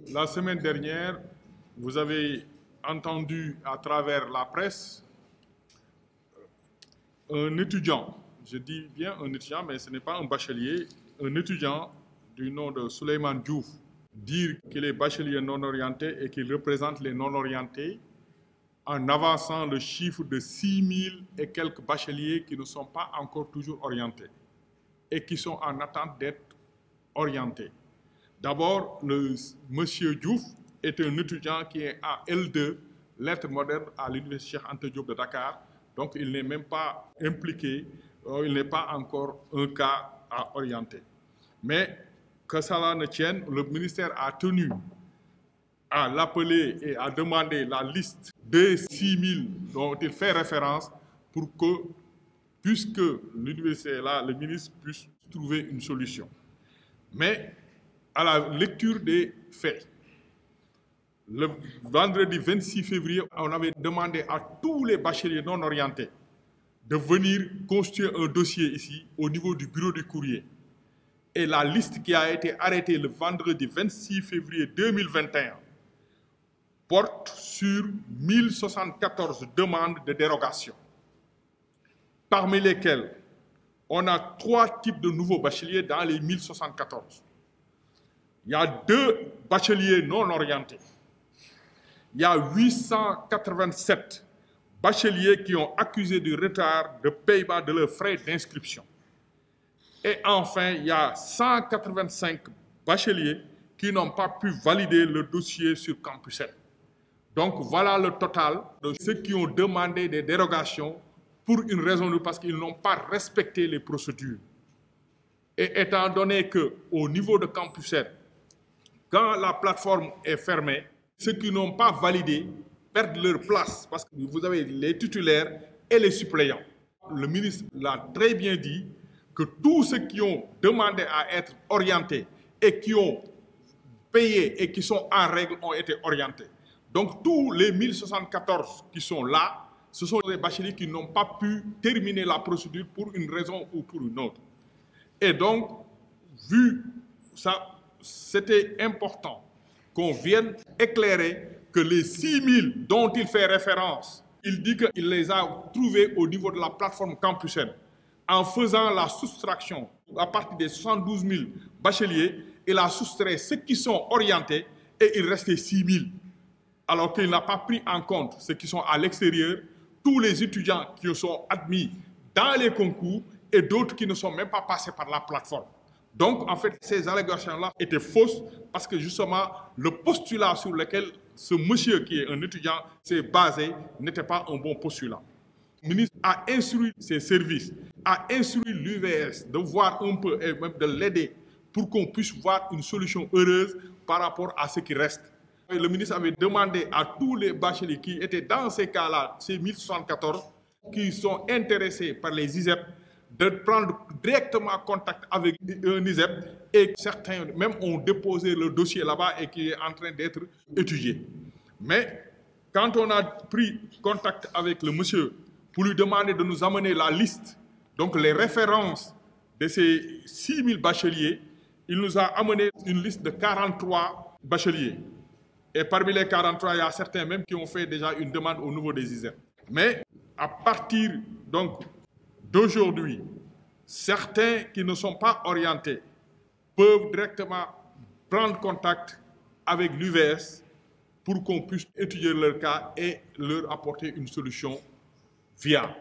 La semaine dernière, vous avez entendu à travers la presse un étudiant, je dis bien un étudiant, mais ce n'est pas un bachelier, un étudiant du nom de Souleymane Diouf, dire qu'il est bachelier non orienté et qu'il représente les non orientés en avançant le chiffre de 6000 et quelques bacheliers qui ne sont pas encore toujours orientés et qui sont en attente d'être orientés. D'abord, le monsieur Diouf est un étudiant qui est à L2, lettres modernes à l'université Cheikh Anta Diop de Dakar. Donc, il n'est même pas impliqué, il n'est pas encore un cas à orienter. Mais que cela ne tienne, le ministère a tenu à l'appeler et à demander la liste des 6000 dont il fait référence pour que, puisque l'université est là, le ministre puisse trouver une solution. Mais à la lecture des faits, le vendredi 26 février, on avait demandé à tous les bacheliers non orientés de venir constituer un dossier ici au niveau du bureau du courrier. Et la liste qui a été arrêtée le vendredi 26 février 2021 porte sur 1074 demandes de dérogation, parmi lesquelles on a 3 types de nouveaux bacheliers dans les 1074. Il y a 2 bacheliers non orientés. Il y a 887 bacheliers qui ont accusé du retard de paiement de leurs frais d'inscription. Et enfin, il y a 185 bacheliers qui n'ont pas pu valider le dossier sur Campus 7. Donc voilà le total de ceux qui ont demandé des dérogations pour une raison parce qu'ils n'ont pas respecté les procédures. Et étant donné qu'au niveau de Campus 7, quand la plateforme est fermée, ceux qui n'ont pas validé perdent leur place parce que vous avez les titulaires et les suppléants. Le ministre l'a très bien dit que tous ceux qui ont demandé à être orientés et qui ont payé et qui sont en règle ont été orientés. Donc tous les 1074 qui sont là, ce sont des bacheliers qui n'ont pas pu terminer la procédure pour une raison ou pour une autre. Et donc, vu ça, c'était important qu'on vienne éclairer que les 6000 dont il fait référence, il dit qu'il les a trouvés au niveau de la plateforme Campus N. En faisant la soustraction à partir des 72 000 bacheliers, il a soustrait ceux qui sont orientés et il restait 6000. Alors qu'il n'a pas pris en compte ceux qui sont à l'extérieur, tous les étudiants qui sont admis dans les concours et d'autres qui ne sont même pas passés par la plateforme. Donc, en fait, ces allégations-là étaient fausses parce que justement, le postulat sur lequel ce monsieur qui est un étudiant s'est basé n'était pas un bon postulat. Le ministre a instruit ses services, a instruit l'UVS de voir un peu et même de l'aider pour qu'on puisse voir une solution heureuse par rapport à ce qui reste. Et le ministre avait demandé à tous les bacheliers qui étaient dans ces cas-là, ces 1074, qui sont intéressés par les ISEP, de prendre directement contact avec un ISEP et certains même ont déposé le dossier là-bas et qui est en train d'être étudié. Mais quand on a pris contact avec le monsieur pour lui demander de nous amener la liste, donc les références de ces 6000 bacheliers, il nous a amené une liste de 43 bacheliers. Et parmi les 43, il y a certains même qui ont fait déjà une demande au niveau des ISEP. Mais à partir donc d'aujourd'hui, certains qui ne sont pas orientés peuvent directement prendre contact avec l'UVS pour qu'on puisse étudier leur cas et leur apporter une solution viable.